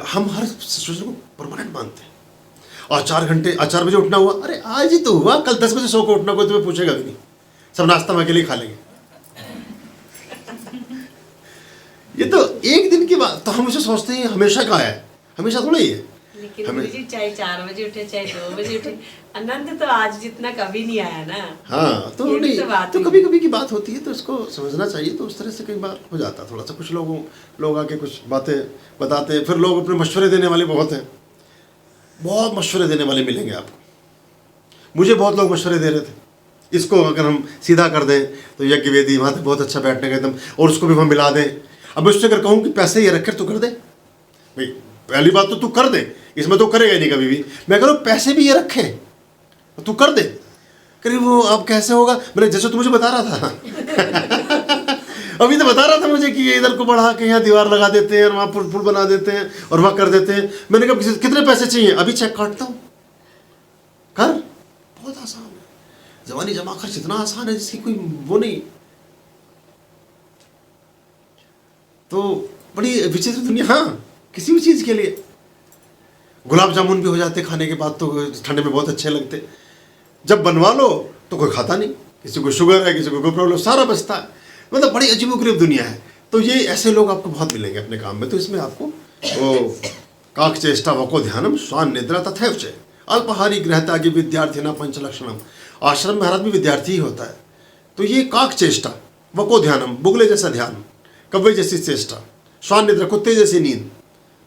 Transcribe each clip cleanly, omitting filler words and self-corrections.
हम हर सिचुएशन को परमानेंट मानते हैं। और 4 बजे उठना हुआ, अरे आज ही तो हुआ, कल 10 बजे सो को उठना, कोई तुम्हें पूछेगा भी नहीं, सब नाश्ता हम अकेले ही खा लेंगे। ये तो एक दिन की बात, तो हम उसे सोचते हैं हमेशा का है, हमेशा थोड़ा ही है। लेकिन गुरुजी चाहे 4 बजे उठे चाहे 2 बजे उठे, आनंद तो आज जितना कभी नहीं आया ना। हाँ तो ये भी नहीं तो बात तो है। कभी कभी की बात होती है, तो इसको समझना चाहिए। तो उस तरह से कई बार हो जाता है थोड़ा सा, कुछ लोग आके कुछ बातें बताते हैं, फिर लोग अपने मशवरे देने वाले बहुत हैं, बहुत मशवरे देने वाले मिलेंगे आपको। मुझे बहुत लोग मशवरे दे रहे थे, इसको अगर हम सीधा कर दें तो यज्ञ वेदी वहाँ तक बहुत अच्छा बैठने का एकदम, और उसको भी हम मिला दें। अब उससे अगर कहूँ कि पैसे ये रख कर तो कर दे भाई, पहली बात तो तू कर दे, इसमें तो करेगा ही नहीं कभी भी। मैं कह रहा हूँ पैसे भी ये रखे तू कर दे, करीब वो अब कैसे होगा, मैंने जैसे तू मुझे बता रहा था अभी तो बता रहा था मुझे कि ये इधर को बढ़ा के यहाँ दीवार लगा देते हैं और वहाँ पुल बना देते हैं और वहाँ कर देते हैं। मैंने कहा कितने पैसे चाहिए, अभी चेक काटता हूँ, कर, बहुत आसान है। जवानी जमा खर्च इतना आसान है जिसकी कोई वो नहीं। तो बड़ी विचित्र दुनिया। हाँ, किसी भी चीज़ के लिए गुलाब जामुन भी हो जाते खाने के बाद, तो ठंडे में बहुत अच्छे लगते, जब बनवा लो तो कोई खाता नहीं, किसी को शुगर है, किसी को कोई प्रॉब्लम, सारा बचता है। मतलब बड़ी अजीबोगरीब दुनिया है। तो ये ऐसे लोग आपको बहुत मिलेंगे अपने काम में। तो इसमें आपको वो काक चेष्टा वको ध्यानम स्वान निद्रा तथैव च अल्पहारी गृहता की विद्यार्थी ना पंचलक्षणम। आश्रम में हर आदमी विद्यार्थी ही होता है। तो ये काक चेष्टा वको ध्यानम, बुगले जैसा ध्यान, कव्वे जैसी चेष्टा, स्वान निद्रा कुत्ते जैसी नींद,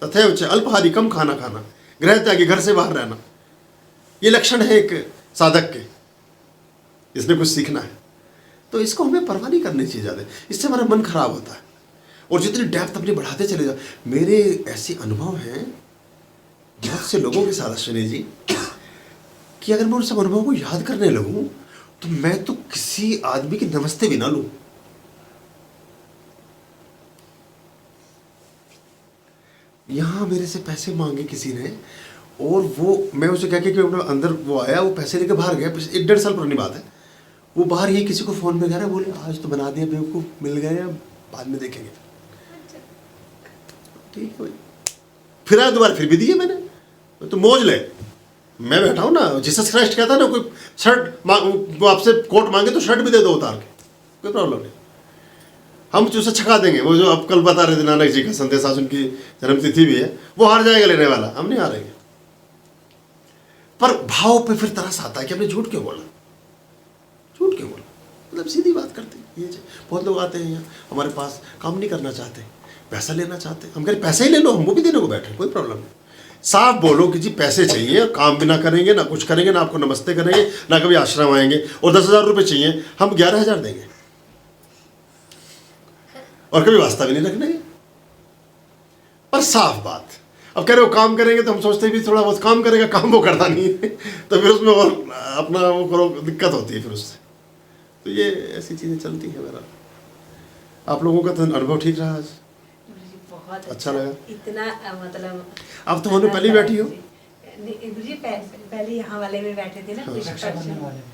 तथैव च अल्पहारी कम खाना खाना, गृह त्यागी घर से बाहर रहना, ये लक्षण है एक साधक के, इसने कुछ सीखना है। तो इसको हमें परवाह नहीं करनी चाहिए ज़्यादा, इससे हमारा मन खराब होता है। और जितनी डेप्थ अपनी बढ़ाते चले जाओ, मेरे ऐसे अनुभव हैं बहुत से लोगों के साथ अश्विनी जी, कि अगर मैं उन सब अनुभवों को याद करने लगूं तो मैं तो किसी आदमी की नमस्ते भी ना लूं। यहाँ मेरे से पैसे मांगे किसी ने, और वो मैं उसे कह के कि अंदर वो आया, वो पैसे लेके बाहर गया, 1-1.5 साल पुरानी बात है। वो बाहर ही किसी को फ़ोन पे कह रहा है, बोले आज तो बना दिया बेवकूफ़, मिल गए, बाद में देखेंगे। ठीक है भाई, फिर आया दोबारा, फिर भी दिए मैंने, तो मौज ले। मैं बैठा हूँ ना, जीसस क्राइस्ट कहता है ना, कोई शर्ट वो आपसे कोट मांगे तो शर्ट भी दे दो उतार के, कोई प्रॉब्लम नहीं, हम उसे छका देंगे। वो जो आप कल बता रहे थे नानक जी का संदेश, आज उनकी जन्मतिथि भी है, वो हार जाएगा लेने वाला, हम नहीं हारेंगे। पर भाव पे फिर तरस आता है कि हमने झूठ क्यों बोला, झूठ क्यों बोला, मतलब सीधी बात करते हैं। ये बहुत लोग आते हैं यहाँ हमारे पास, काम नहीं करना चाहते, पैसा लेना चाहते हैं। हम कह रहे पैसे ही ले लो, हम वो भी देने को बैठे, कोई प्रॉब्लम नहीं। साफ बोलो कि जी पैसे चाहिए, काम भी ना करेंगे, ना कुछ करेंगे, ना आपको नमस्ते करेंगे, ना कभी आश्रम आएंगे, और 10,000 रुपये चाहिए, हम 11,000 देंगे, और कभी वास्ता भी नहीं रखने। पर साफ बात। अब कह रहे हो काम करेंगे, तो हम सोचते भी थोड़ा बहुत काम करेगा, काम वो करता नहीं है तो फिर उसमें और अपना वो करो, दिक्कत होती है फिर उससे। तो ये ऐसी चीज़ें चलती है। मेरा आप लोगों का तो अनुभव ठीक रहा आज, बहुत अच्छा लगा। इतना मतलब अब तो होने पहले ही बैठी हो। गुरुजी पहले यहाँ वाले में बैठे थे ना,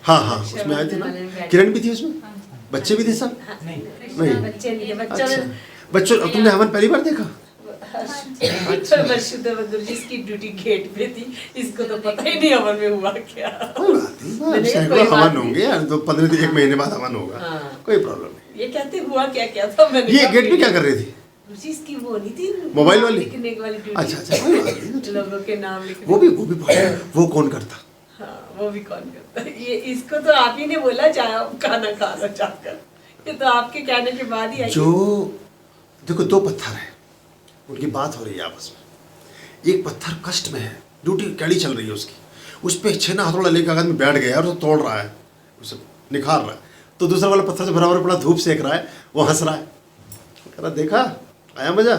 हाँ हाँ, उसमें आए थे ना, किरण भी थी उसमें, बच्चे भी थे सब। नहीं, बच्चे नहीं, बच्चों ने, बच्चों तुमने हवन पहली बार देखा? गुरुजी इसकी ड्यूटी गेट पे थी, इसको तो पता ही नहीं हवन में हुआ क्या। कोई बात नहीं, सैकड़ों हवन होंगे यार, तो 15 महीने बाद हवन होगा, कोई प्रॉब्लम नहीं। ये कहते हुआ क्या क्या था, मैंने ये गेट पे क्या कर रही थी? गुरुजी इसकी वो नहीं थी मोबाइल वाली, लिखने वाली ड्यूटी। अच्छा, कोई बात नहीं, लोगों के नाम लिखने, वो कौन करता? हाँ, वो भी कौन करता? ये इसको तो आप ही ने बोला जाओ खाना खा लो जाकर, ये तो आपके कहने के बाद ही आई। जो देखो, 2 पत्थर है, उनकी बात हो रही है आपस में। एक पत्थर कष्ट में है, ड्यूटी कड़ी चल रही है उसकी, उस पर छेना हथौड़ा लेकर आदमी बैठ गया और तोड़ रहा है, उसे निखार रहा है। तो दूसरा वाला पत्थर से बराबर पड़ा, धूप सेक रहा है, वो हंस रहा है, कह रहा देखा आया मजा,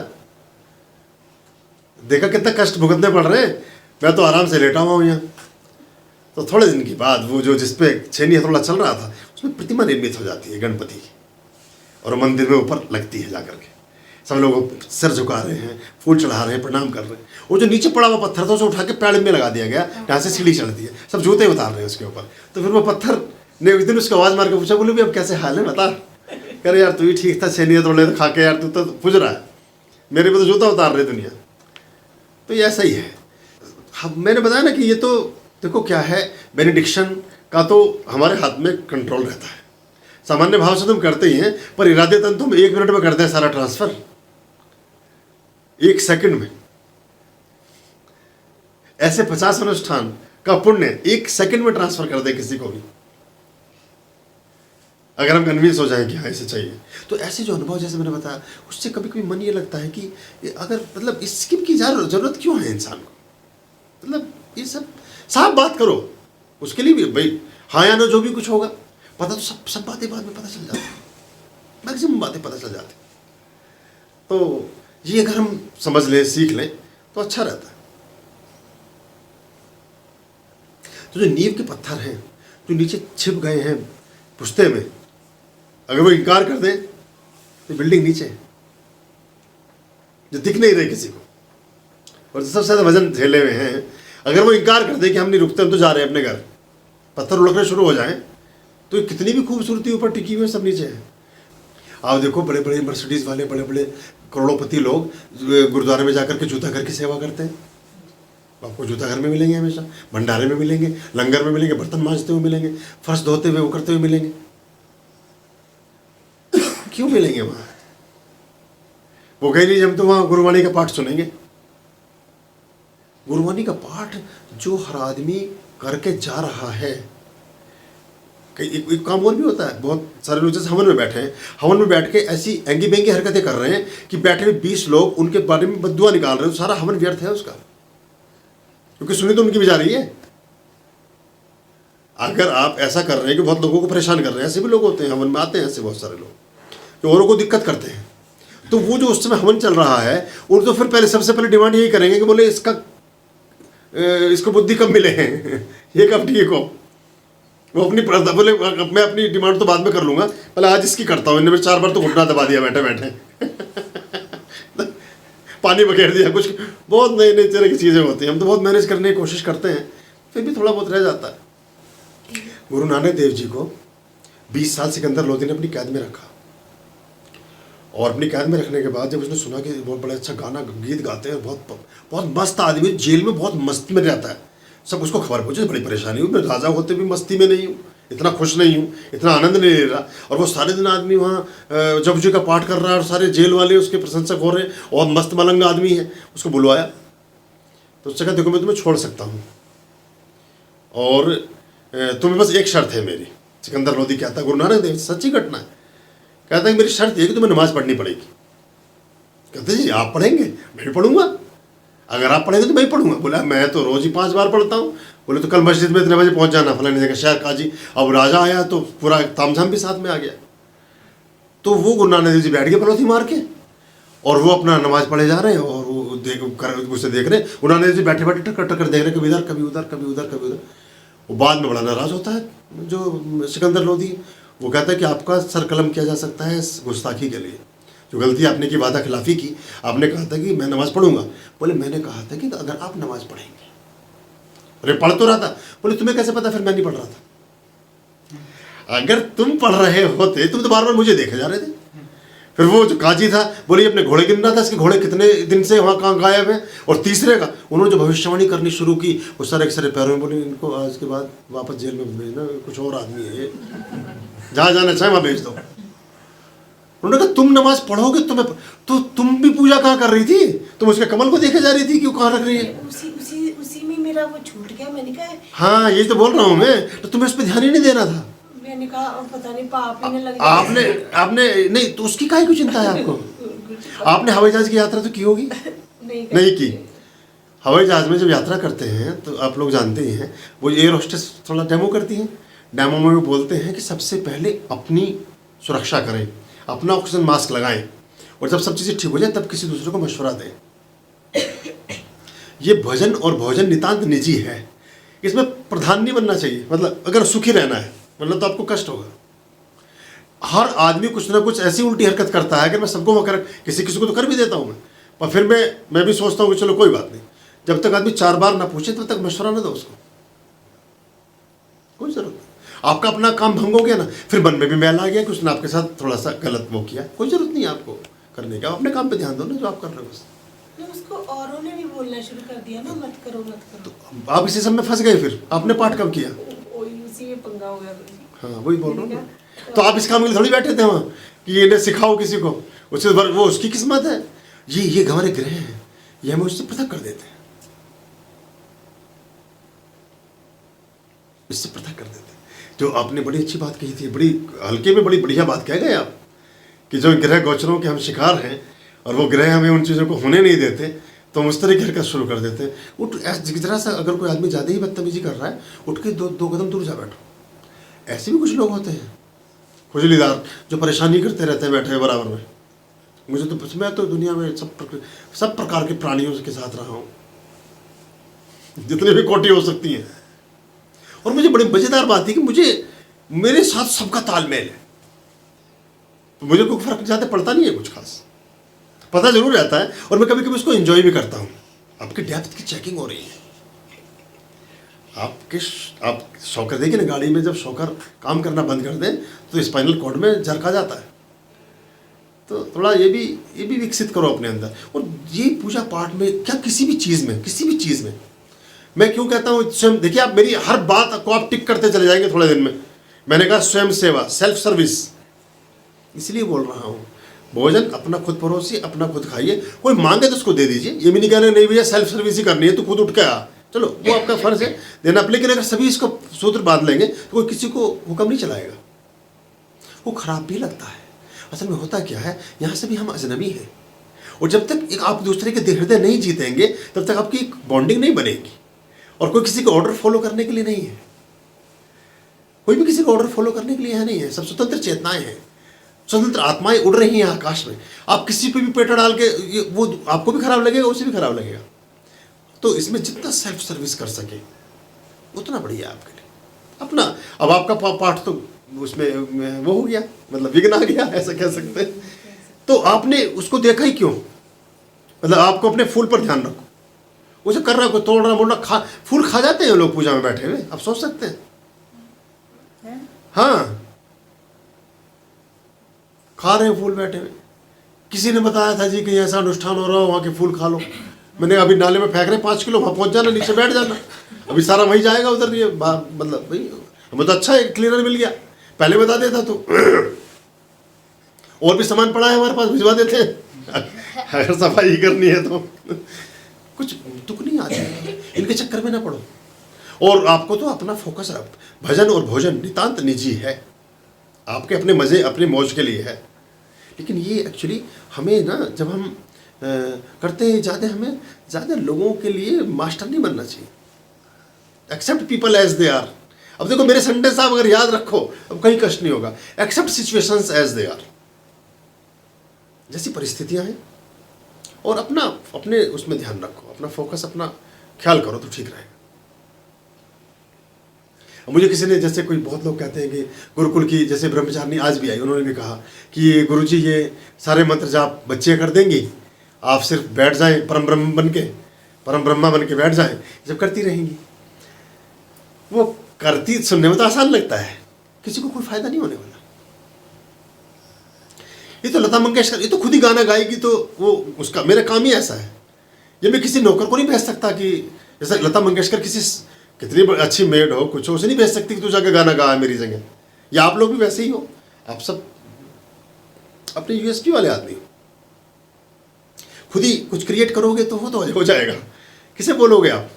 देखा कितना कष्ट भुगतने पड़ रहे हैं, मैं तो आराम से लेटा हुआ हूँ यहाँ। तो थोड़े दिन के बाद वो जो जिसपे छेनी हथौड़ा चल रहा था, उसमें प्रतिमा निर्मित हो जाती है गणपति की, और मंदिर में ऊपर लगती है जाकर के। सब लोग सिर झुका रहे हैं, फूल चढ़ा रहे हैं, प्रणाम कर रहे हैं। वो जो नीचे पड़ा हुआ पत्थर था उसे उठा के पेड़ में लगा दिया गया, यहाँ से सीढ़ी चढ़ती है, सब जूते उतार रहे हैं उसके ऊपर। तो फिर वो पत्थर ने एक दिन उसको आवाज़ मार के पूछा, बोले भी अब कैसे हाल है बता। कह रहे यार तू ही ठीक था, छेनी तोड़े तो खा के यार, तू तो पूछ रहा है, मेरे पे तो जूता उतार रहे दुनिया। तो ये ऐसा ही है। मैंने बताया ना कि ये तो देखो क्या है, बेनिडिक्शन का तो हमारे हाथ में कंट्रोल रहता है। सामान्य भाव से तुम करते ही हैं, पर इरादेतन तुम 1 मिनट में करते हैं सारा ट्रांसफर, 1 सेकंड में। ऐसे 50 अनुष्ठान का पुण्य 1 सेकंड में ट्रांसफर कर दे किसी को भी, अगर हम कन्विंस हो जाएं कि हाँ इसे चाहिए। तो ऐसे जो अनुभव जैसे मैंने बताया, उससे कभी कभी मन ये लगता है कि अगर मतलब स्किप की जरूरत क्यों है इंसान को, मतलब ये सब साफ बात करो। उसके लिए भी भाई हाँ या ना जो भी कुछ होगा, पता तो सब बातें बाद में पता चल जाती, मैक्सिमम बातें पता चल जाती। तो ये अगर हम समझ लें, सीख लें तो अच्छा रहता है। तो जो नींव के पत्थर हैं जो नीचे छिप गए हैं पुश्ते में, अगर वो इनकार कर दें तो बिल्डिंग नीचे है, जो दिख नहीं रहे किसी को, और सबसे ज़्यादा वजन झेले हुए हैं, अगर वो इनकार कर दे कि हम नहीं रुकते, हम तो जा रहे हैं अपने घर, पत्थर उलटने शुरू हो जाएं, तो कितनी भी खूबसूरती ऊपर टिकी हुई है सब नीचे है। आप देखो बड़े बड़े मर्सिडीज वाले बड़े बड़े करोड़ों लोग गुरुद्वारे में जाकर के जूता घर की सेवा करते हैं। आपको जूता घर में मिलेंगे, हमेशा भंडारे में मिलेंगे, लंगर में मिलेंगे, बर्तन मांजते हुए मिलेंगे, फर्श धोते हुए वो करते हुए मिलेंगे। क्यों मिलेंगे वहाँ? वो कहीं नहीं, हम तो वहाँ गुरुवाणी का पाठ सुनेंगे। गुरुवाणी का पाठ जो हर आदमी करके जा रहा है, एक काम और भी होता है, बहुत सारे लोग जैसे हवन में बैठे हैं, हवन में बैठ के ऐसी एंगी बेंगी हरकतें कर रहे हैं कि बैठे हुए 20 लोग उनके बारे में बद्दुआ निकाल रहे हैं, सारा हवन व्यर्थ है उसका, क्योंकि सुनी तो उनकी भी जा रही है। अगर आप ऐसा कर रहे हैं कि बहुत लोगों को परेशान कर रहे हैं, ऐसे भी लोग होते हैं, हवन में आते हैं ऐसे बहुत सारे लोग जो औरों को दिक्कत करते हैं, तो वो जो उस समय हवन चल रहा है, और तो फिर पहले सबसे पहले डिमांड यही करेंगे कि बोले इसको बुद्धि कब मिले हैं ये कब ठीक हो। वो अपनी बोले मैं अपनी डिमांड तो बाद में कर लूंगा, पहले आज इसकी करता हूँ। इन्होंने 4 बार तो घुटना दबा दिया बैठे बैठे पानी बखेर दिया, कुछ बहुत नई नई तरह की चीज़ें होती हैं। हम तो बहुत मैनेज करने की कोशिश करते हैं, फिर भी थोड़ा बहुत रह जाता है। गुरु नानक देव जी को 20 साल सिकंदर लोधी ने अपनी कैद में रखा, और अपनी कैद में रखने के बाद जब उसने सुना कि बहुत बड़ा अच्छा गाना गीत गाते हैं, बहुत मस्त आदमी जेल में बहुत मस्त में रहता है, सब उसको खबर पहुंचे, बड़ी परेशानी हुई, मैं राजा होते भी मस्ती में नहीं हूँ, इतना खुश नहीं हूँ, इतना आनंद नहीं ले रहा। और वो सारे दिन आदमी वहाँ जप जी का पाठ कर रहा है और सारे जेल वाले उसके प्रशंसक हो रहे हैं, और मस्त मलंग आदमी है। उसको बुलवाया तो उससे कहा देखो मैं तुम्हें छोड़ सकता हूँ, और तुम्हें बस एक शर्त है मेरी। सिकंदर लोधी कहता है, गुरु नानक देव, सच्ची घटना है, कहता है मेरी शर्त है कि तुम्हें नमाज पढ़नी पड़ेगी। कहते जी आप पढ़ेंगे? मैं भी पढ़ूंगा, अगर आप पढ़ेंगे तो मैं ही पढ़ूंगा। बोला मैं तो रोज ही 5 बार पढ़ता हूँ। बोले तो कल मस्जिद में इतने बजे पहुंच जाना, फलाने जगह शहर काजी। अब राजा आया तो पूरा तामझाम भी साथ में आ गया। तो वो गुरु नानक देव जी बैठ गए पलौथी मार के, और वो अपना नमाज पढ़े जा रहे हैं, और वो उसे देख रहे हैं। गुरु नानक देव जी बैठे बैठे टक्कर टक्कर देख रहे हैं, कभी इधर कभी उधर कभी उधर कभी उधर। वो बाद में बड़ा नाराज होता है जो सिकंदर लोधी, वो कहता है कि आपका सर कलम किया जा सकता है इस गुस्ताखी के लिए, जो गलती आपने की, वादा खिलाफी की। आपने कहा था कि मैं नमाज पढ़ूंगा। बोले मैंने कहा था कि अगर आप नमाज पढ़ेंगे। अरे पढ़ तो रहा था। बोले तुम्हें कैसे पता? फिर मैं नहीं पढ़ रहा था। अगर तुम पढ़ रहे होते, तुम तो बार बार मुझे देखे जा रहे थे। फिर वो जो काजी था, बोले अपने घोड़े गिन रहा था, इसके घोड़े कितने दिन से वहाँ कहाँ गायब है। और तीसरे का उन्होंने जो भविष्यवाणी करनी शुरू की, वो सारे सारे पैरों में, बोले इनको आज के बाद वापस जेल में भेजना, कुछ और आदमी है ये, जहाँ जाना चाहे वहाँ भेज दो। उन्होंने कहा तुम नमाज पढ़ोगे तो तुम भी पूजा कहाँ कर रही थी? तुम उसके कमल को देखे जा रही थी कि वो कहाँ रख रही है? उसी में मेरा वो छूट गया। मैंने कहा हाँ यही तो बोल रहा हूँ मैं, तो तुम्हें उस पर ध्यान ही नहीं देना था। मैंने कहा पता नहीं पाप ही नहीं लग आपने नहीं तो उसकी काहे को चिंता है आपको? आपने हवाई जहाज की यात्रा तो की होगी? नहीं की। हवाई जहाज में जब यात्रा करते हैं तो आप लोग जानते ही हैं, वो एयर होस्टेस थोड़ा डेमो करती हैं। डेमो में वो बोलते हैं कि सबसे पहले अपनी सुरक्षा करें, अपना ऑक्सीजन मास्क लगाएं, और जब सब चीज़ें ठीक हो जाए तब किसी दूसरे को मशवरा दें। ये भजन और भोजन नितांत निजी है, इसमें प्रधान नहीं बनना चाहिए। मतलब अगर सुखी रहना है, मतलब तो आपको कष्ट होगा। हर आदमी कुछ ना कुछ ऐसी उल्टी हरकत करता है कि मैं सबको कर किसी को तो कर भी देता हूँ मैं, पर फिर मैं भी सोचता हूँ कि चलो कोई बात नहीं, जब तक आदमी 4 बार ना पूछे तब तक मशवरा ना दो उसको, कोई जरूरत नहीं। आपका अपना काम भंग हो गया ना, फिर मन में भी मैल आ गया कि उसने आपके साथ थोड़ा सा गलत वो किया, कोई जरूरत नहीं है आपको करने का। अपने काम पे ध्यान दो ना जो आप कर रहे हो बस। नहीं, उसको औरों ने भी बोलना शुरू कर दिया ना, मत करो मत करो। तो आप इसी सब में फंस गए, फिर आपने पाठ कब किया? वही उसी में पंगा हो गया गुरुजी। हाँ वही बोल रहा हूँ ना। तो आप इस काम के लिए थोड़ी बैठे थे वहाँ कि ये सिखाओ किसी को, उससे वो उसकी किस्मत है। ये हमारे ग्रह हैं, ये हमें उससे पृथक कर देते हैं, इससे पृथक कर देते हैं। जो आपने बड़ी अच्छी बात कही थी, बड़ी हल्के में बड़ी बढ़िया बात कह गए आप, कि जो ग्रह गोचरों के हम शिकार हैं और वो ग्रह हमें उन चीज़ों को होने नहीं देते, तो हम उस तरह की हरकत शुरू कर देते हैं। उठ जरा सा अगर कोई आदमी ज़्यादा ही बदतमीजी कर रहा है, उठ के दो कदम दूर जा बैठो। ऐसे भी कुछ लोग होते हैं खुजलीदार, जो परेशानी करते रहते हैं बैठे बराबर में। मैं तो दुनिया में सब प्रकार के प्राणियों के साथ रहा हूँ, जितनी भी कोटि हो सकती हैं। और मुझे बड़ी मजेदार बात है कि मेरे साथ सबका तालमेल है, मुझे कोई फर्क ज़्यादा पड़ता नहीं है, कुछ खास पता जरूर रहता है, और मैं कभी कभी उसको एंजॉय भी करता हूँ। आपकी डेप्थ की चेकिंग हो रही है, आप शॉकर देखिए ना, गाड़ी में जब शॉकर काम करना बंद कर दें तो स्पाइनल कॉर्ड में झरका जाता है। तो थोड़ा ये भी विकसित करो अपने अंदर। और ये पूजा पाठ में क्या, किसी भी चीज़ में मैं क्यों कहता हूँ स्वयं, देखिए आप मेरी हर बात को आप टिक करते चले जाएंगे थोड़े दिन में। मैंने कहा स्वयं सेवा, सेल्फ सर्विस, इसलिए बोल रहा हूँ। भोजन अपना खुद परोसिए, अपना खुद खाइए। कोई मांगे तो उसको दे दीजिए, ये भी नहीं कहना नहीं भैया सेल्फ सर्विस ही करनी है तो खुद उठ के आ, चलो वो आपका फर्ज है देना। लेकिन अगर सभी इसको सूत्र बांध लेंगे तो कोई किसी को हुक्म नहीं चलाएगा, वो खराब भी लगता है। असल में होता क्या है, यहाँ से भी हम अजनबी हैं, और जब तक एक आप दूसरे के हृदय नहीं जीतेंगे तब तक आपकी एक बॉन्डिंग नहीं बनेगी। और कोई किसी को ऑर्डर फॉलो करने के लिए नहीं है, कोई भी किसी को ऑर्डर फॉलो करने के लिए यहाँ नहीं है। सब स्वतंत्र चेतनाएं हैं, स्वतंत्र आत्माएं उड़ रही हैं आकाश में। आप किसी पे भी पेटा डाल के वो आपको भी खराब लगेगा, उसे भी खराब लगेगा। तो इसमें जितना सेल्फ सर्विस कर सके उतना बढ़िया आपके लिए अपना। अब आपका पाठ तो उसमें वो हो गया, मतलब विघ्न आ गया, ऐसा कह सकते हैं। तो आपने उसको देखा ही क्यों, मतलब आपको अपने फूल पर ध्यान रखो। उसे कर रहा, कोई तोड़ रहा बोल रहा, फूल खा जाते हैं लोग पूजा में बैठे हुए, आप सोच सकते हैं। हाँ, खा रहे हैं फूल बैठे हुए। किसी ने बताया था जी कि ऐसा अनुष्ठान हो रहा हो, वहाँ के फूल खा लो। मैंने अभी नाले में फेंक रहे 5 किलो, वहाँ पहुँच जाना, नीचे बैठ जाना, अभी सारा वही जाएगा उधर। ये मतलब भाई हमें तो अच्छा है, क्लीनर मिल गया, पहले बता देता तो और भी सामान पड़ा है हमारे पास, भिजवा देते हैं अगर सफाई करनी है तो। कुछ दुख नहीं आता, इनके चक्कर में ना पड़ो। और आपको तो अपना फोकस भजन और भोजन नितांत निजी है, आपके अपने मज़े अपने मौज के लिए है। लेकिन ये एक्चुअली हमें ना, जब हम करते हैं ज़्यादा, हमें ज़्यादा लोगों के लिए मास्टर नहीं बनना चाहिए। Accept people as they are. अब देखो मेरे संडे साहब अगर याद रखो, अब कहीं कष्ट नहीं होगा। Accept situations as they are, जैसी परिस्थितियां हैं, और अपने उसमें ध्यान रखो, अपना फोकस, अपना ख्याल करो तो ठीक रहेगा। मुझे किसी ने, जैसे कोई बहुत लोग कहते हैं कि गुरुकुल की, जैसे ब्रह्मचारिणी आज भी आई, उन्होंने भी कहा कि गुरुजी ये सारे मंत्र जाप बच्चे कर देंगी, आप सिर्फ बैठ जाएं परम ब्रह्मा बन के बैठ जाएं, जब करती रहेंगी। वो करती सुनने में तो आसान लगता है, किसी को कोई फायदा नहीं होने वाला। ये तो लता मंगेशकर, ये तो खुद ही गाना गाएगी, तो वो उसका मेरा काम ही ऐसा है। ये मैं किसी नौकर को नहीं भेज सकता कि जैसा लता मंगेशकर किसी कितनी अच्छी मेड हो, कुछ हो, उसे नहीं भेज सकती कि तू जाकर गाना गा मेरी जगह। या आप लोग भी वैसे ही हो, आप सब अपने यूएसपी वाले आदमी हो। खुद ही कुछ क्रिएट करोगे तो वो तो हो जाएगा। किसे बोलोगे आप?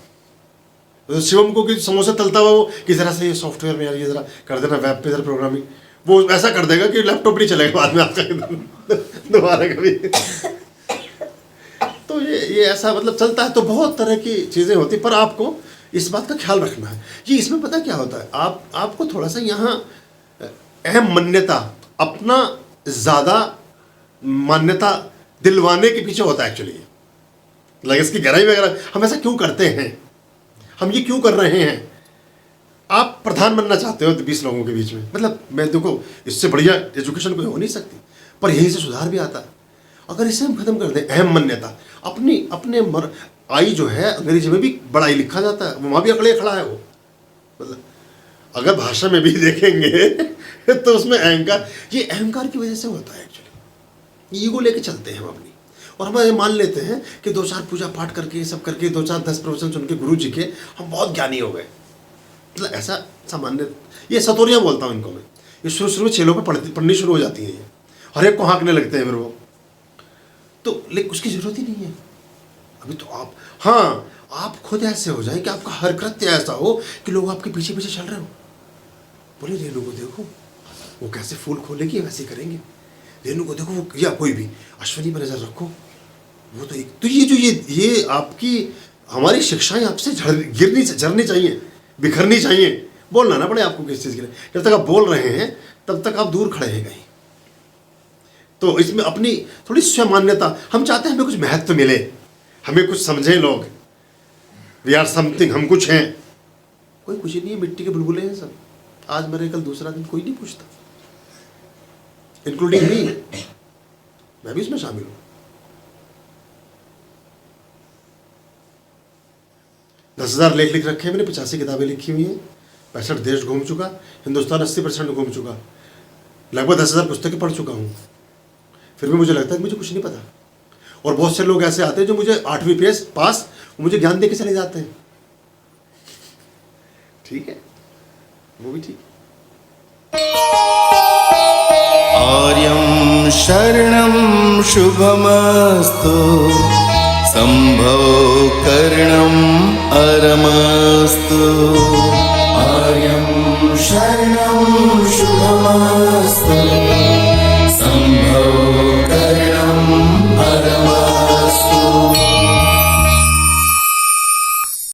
तो शिवम को कि समोसा तलता हुआ वो कि जरा से ये सॉफ्टवेयर में यार ये जरा कर देना, वेब पे जरा प्रोग्रामिंग, वो ऐसा कर देगा कि लैपटॉप नहीं चलेगा बाद में आपका दोबारा कभी। तो ये ऐसा मतलब चलता है। तो बहुत तरह की चीज़ें होती, पर आपको इस बात का ख्याल रखना है। ये इसमें पता क्या होता है, आपको थोड़ा सा यहाँ अहम मान्यता, अपना ज़्यादा मान्यता दिलवाने के पीछे होता है एक्चुअली। लगे इसकी गहराई में अगर हम ऐसा क्यों करते हैं, हम ये क्यों कर रहे हैं। आप प्रधान बनना चाहते हो 20 लोगों के बीच में, मतलब मैं देखो इससे बढ़िया एजुकेशन कोई हो नहीं सकती, पर यहीं से सुधार भी आता है। अगर इसे हम खत्म कर दें, अहम मान्यता, अपने आई जो है अंग्रेजी में भी बड़ाई लिखा जाता है, वहाँ भी अकड़े खड़ा है वो। मतलब अगर भाषा में भी देखेंगे तो उसमें अहंकार, ये अहंकार की वजह से होता है एक्चुअली। ईगो लेके चलते हैं हम अपनी, और हम ये मान लेते हैं कि 2-4 पूजा पाठ करके ये सब करके 2-4-10 प्रवचन सुन के गुरु जी के हम बहुत ज्ञानी हो गए। मतलब ऐसा सामान्य, ये सतोरियाँ बोलता हूँ इनको मैं। ये शुरू में चेलों पे पढ़नी शुरू हो जाती हैं, ये हर एक को हाँकने लगते हैं फिर वो, तो लेकिन उसकी ज़रूरत ही नहीं है अभी तो। आप हाँ, आप खुद ऐसे हो जाए कि आपका हर कृत्य ऐसा हो कि लोग आपके पीछे पीछे चल रहे हो, बोले रेणु को देखो वो कैसे फूल खोलेगी, वैसे करेंगे, रेणु को देखो वो, या कोई भी अश्विनी पर नजर रखो, वो तो एक, तो ये जो ये आपकी हमारी शिक्षाएं आपसे झरनी चाहिए, बिखरनी चाहिए। बोलना ना पड़े आपको किस चीज़ के लिए। जब तक आप बोल रहे हैं तब तक आप दूर खड़े हैं कहीं। तो इसमें अपनी थोड़ी स्वमान्यता, हम चाहते हैं हमें कुछ महत्व मिले, हमें कुछ समझें लोग, वी आर समथिंग, हम कुछ हैं। कोई कुछ नहीं है, मिट्टी के बुलबुले हैं सब। आज मरे कल दूसरा दिन, कोई नहीं पूछता, इंक्लूडिंग मी, मैं भी इसमें शामिल हूं। 10,000 लेख लिख रखे हैं मैंने, 85 किताबें लिखी हुई हैं, 65 देश घूम चुका, हिंदुस्तान 80% घूम चुका, लगभग 10,000 पुस्तकें पढ़ चुका हूँ। फिर भी मुझे लगता है कि मुझे कुछ नहीं पता। और बहुत से लोग ऐसे आते हैं जो मुझे 8वीं पास मुझे ज्ञान दे के चले जाते हैं। ठीक है, वो भी ठीक। आर्यं शरणं शुभमस्तु, संभव करणम् अरमस्तु। आर्यं शरणं शुभमस्तु,